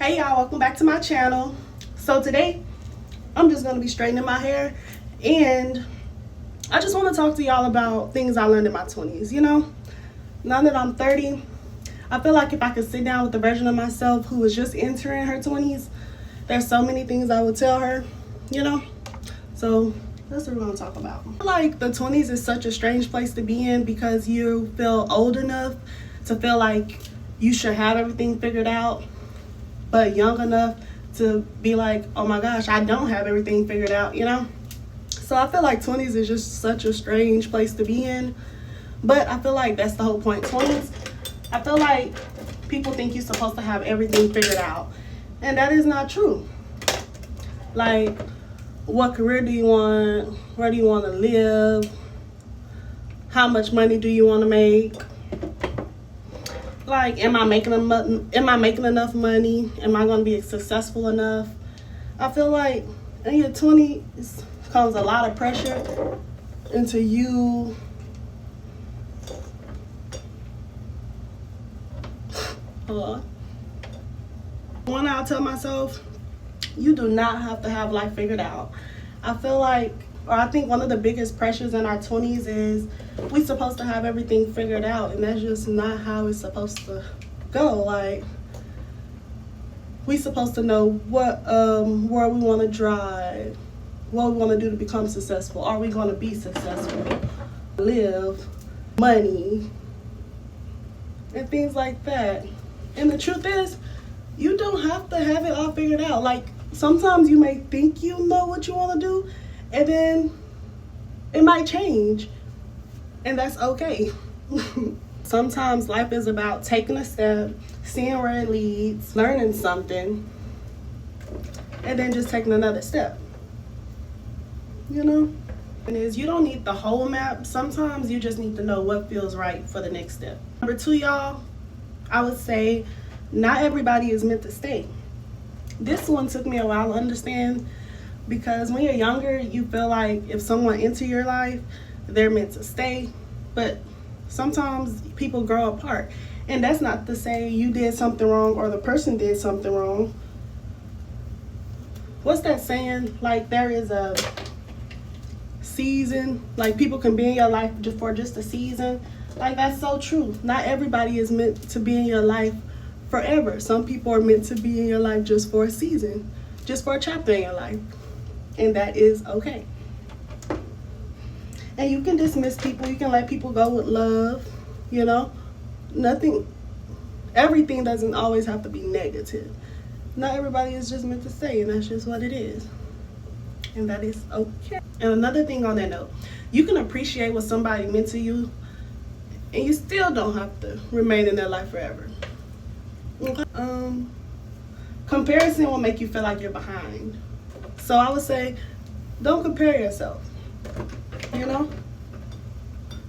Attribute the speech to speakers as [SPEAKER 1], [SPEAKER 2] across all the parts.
[SPEAKER 1] Hey y'all, welcome back to my channel. So today I'm just going to be straightening my hair, and I just want to talk to y'all about things I learned in my 20s. You know, now that I'm 30, I feel like if I could sit down with the version of myself who was just entering her 20s, there's so many things I would tell her, you know. So that's what we're going to talk about. I feel like the 20s is such a strange place to be in because you feel old enough to feel like you should have everything figured out, but young enough to be like, oh my gosh, I don't have everything figured out, you know? So I feel like 20s is just such a strange place to be in, but I feel like that's the whole point. 20s, I feel like people think you're supposed to have everything figured out, and that is not true. Like, what career do you want? Where do you want to live? How much money do you want to make? Like, am I making enough money? Am I going to be successful enough? I feel like in your 20s comes a lot of pressure into you One, I'll tell myself, you do not have to have life figured out. I feel like, or I think one of the biggest pressures in our 20s is we're supposed to have everything figured out, and that's just not how it's supposed to go. Like, we supposed to know what where we want to drive, what we want to do to become successful. Are we going to be successful? Live, money, and things like that. And the truth is, you don't have to have it all figured out. Like, sometimes you may think you know what you want to do, and then it might change, and that's okay. Sometimes life is about taking a step, seeing where it leads, learning something, and then just taking another step, you know? And you don't need the whole map. Sometimes you just need to know what feels right for the next step. Number two, y'all, I would say not everybody is meant to stay. This one took me a while to understand, because when you're younger, you feel like if someone enters your life, they're meant to stay. But sometimes people grow apart. And that's not to say you did something wrong or the person did something wrong. What's that saying? Like, there is a season. Like, people can be in your life just for just a season. Like, that's so true. Not everybody is meant to be in your life forever. Some people are meant to be in your life just for a season, just for a chapter in your life. And that is okay. And you can dismiss people. You can let people go with love, you know? Everything doesn't always have to be negative. Not everybody is just meant to stay, and that's just what it is. And that is okay. And another thing on that note, you can appreciate what somebody meant to you, and you still don't have to remain in their life forever. Okay? Comparison will make you feel like you're behind. So I would say, don't compare yourself. You know?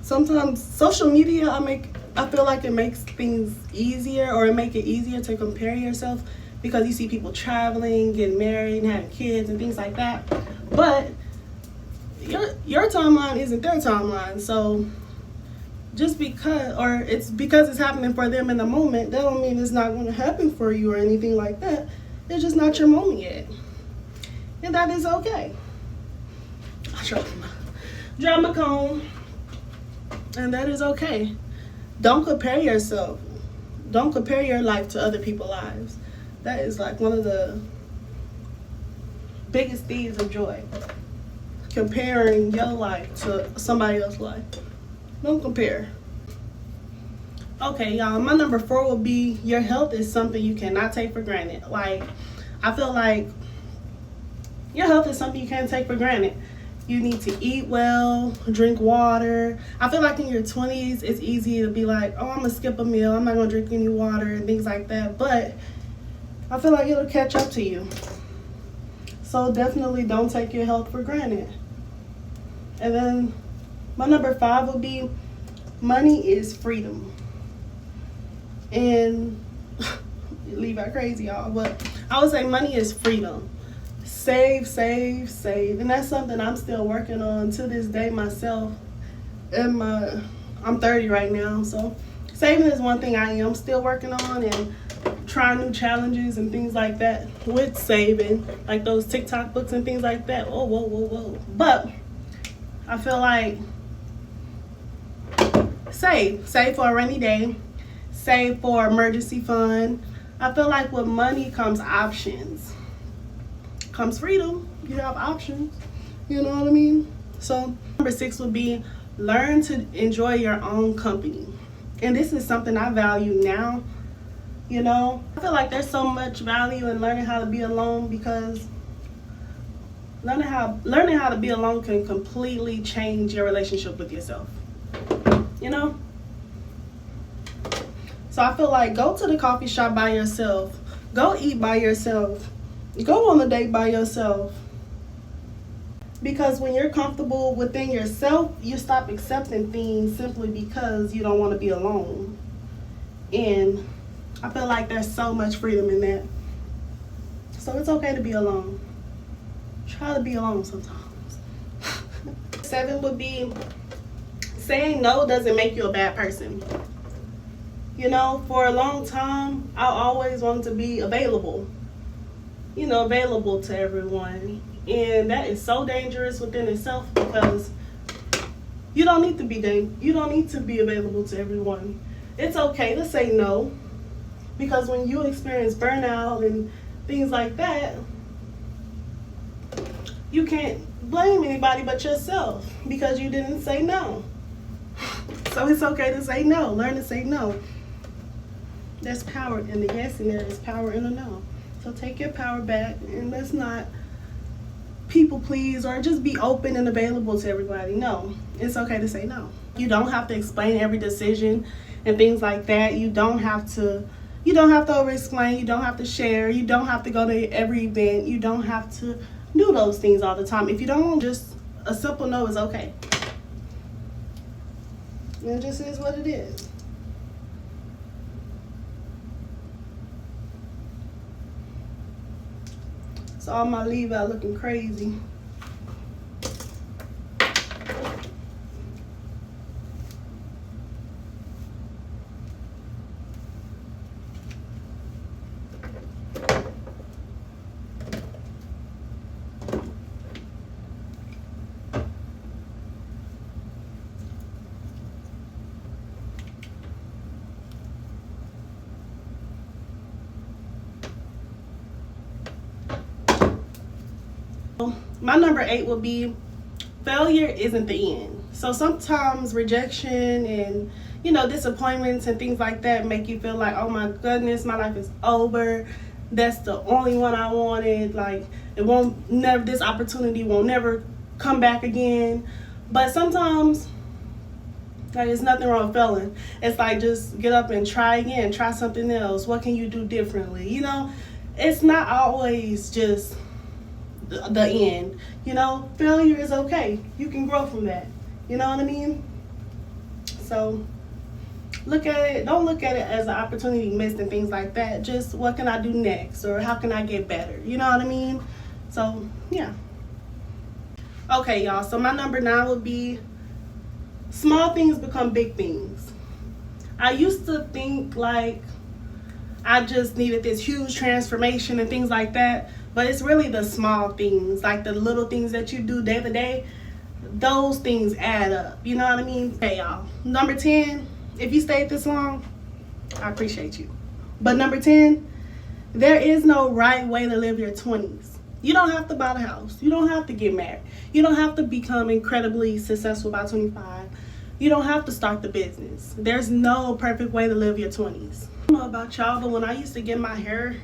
[SPEAKER 1] Sometimes social media, I feel like it makes things easier, or it make it easier to compare yourself, because you see people traveling, getting married, and having kids and things like that. But your timeline isn't their timeline. So just because it's happening for them in the moment, that don't mean it's not going to happen for you or anything like that. It's just not your moment yet, and that is okay. I drop my comb, and that is okay. Don't compare yourself. Don't compare your life to other people's lives. That is like one of the biggest thieves of joy. Comparing your life to somebody else's life. Don't compare. Okay, y'all, my number 4 will be, your health is something you cannot take for granted. Like, I feel like your health is something you can't take for granted. You need to eat well, drink water. I feel like in your 20s, it's easy to be like, oh, I'm going to skip a meal, I'm not going to drink any water and things like that. But I feel like it'll catch up to you. So definitely don't take your health for granted. And then my number 5 will be, money is freedom. And leave out crazy, y'all, but I would say money is freedom. Save, save, save. And that's something I'm still working on to this day myself. I'm 30 right now, so saving is one thing I am still working on, and trying new challenges and things like that with saving, like those TikTok books and things like that. Whoa, whoa, whoa, whoa. But I feel like save for a rainy day, save for emergency fund. I feel like with money comes options, comes freedom. You have options, you know what I mean? So number 6 would be learn to enjoy your own company. And this is something I value now. You know, I feel like there's so much value in learning how to be alone, because learning how to be alone can completely change your relationship with yourself. You know? So I feel like go to the coffee shop by yourself. Go eat by yourself. Go on a date by yourself. Because when you're comfortable within yourself, you stop accepting things simply because you don't want to be alone. And I feel like there's so much freedom in that. So it's okay to be alone. Try to be alone sometimes. 7 would be saying no doesn't make you a bad person. You know, for a long time, I always wanted to be available. You know, available to everyone. And that is so dangerous within itself, because you don't need to be available to everyone. It's okay to say no, because when you experience burnout and things like that, you can't blame anybody but yourself because you didn't say no. So it's okay to say no. Learn to say no. There's power in the yes and there is power in the no. So take your power back, and let's not people please or just be open and available to everybody. No, it's okay to say no. You don't have to explain every decision and things like that. You don't have to over explain. You don't have to share. You don't have to go to every event. You don't have to do those things all the time. If you don't want, just a simple no is okay. It just is what it is. So all my leave out looking crazy. My number 8 would be failure isn't the end. So sometimes rejection and disappointments and things like that make you feel like, oh my goodness, my life is over. That's the only one I wanted. Like this opportunity won't never come back again. But sometimes there's nothing wrong with failing. It's like, just get up and try again, try something else. What can you do differently? It's not always just the end. Failure is okay. You can grow from that. You know what I mean? So don't look at it as an opportunity missed and things like that. Just, what can I do next, or how can I get better? You know what I mean? So yeah. Okay, y'all, so my number 9 would be small things become big things. I used to think like I just needed this huge transformation and things like that. But it's really the small things, like the little things that you do day to day. Those things add up. You know what I mean? Okay, y'all. Number 10, if you stayed this long, I appreciate you. But number 10, there is no right way to live your 20s. You don't have to buy the house. You don't have to get married. You don't have to become incredibly successful by 25. You don't have to start the business. There's no perfect way to live your 20s. I don't know about y'all, but when I used to get my hair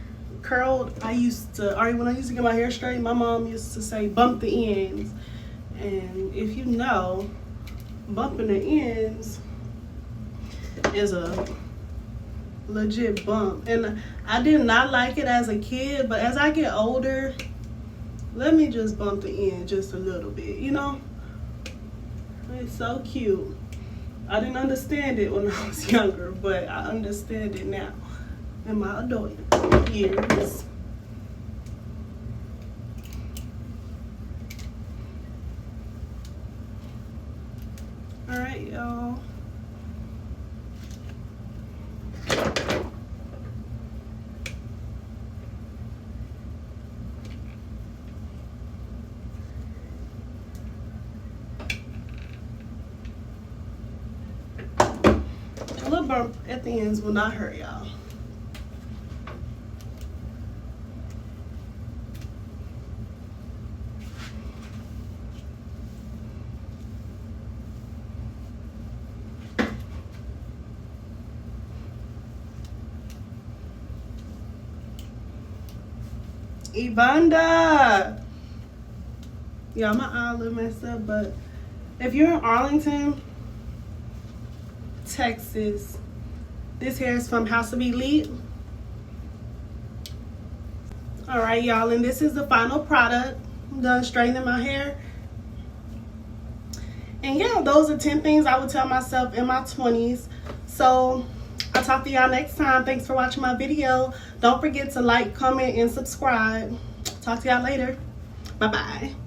[SPEAKER 1] curled, when I used to get my hair straight, my mom used to say bump the ends. And if you know, bumping the ends is a legit bump. And I did not like it as a kid, but as I get older, let me just bump the end just a little bit. It's so cute. I didn't understand it when I was younger, but I understand it now in my adult years. All right, y'all. bump at the ends will not hurt y'all. Evanda. Yeah, my eye a little messed up, but if you're in Arlington, Texas, this hair is from House of Elite. All right, y'all, and this is the final product. I'm done straightening my hair. And yeah, those are 10 things I would tell myself in my 20s. So I'll talk to y'all next time. Thanks for watching my video. Don't forget to like, comment, and subscribe. Talk to y'all later. Bye-bye.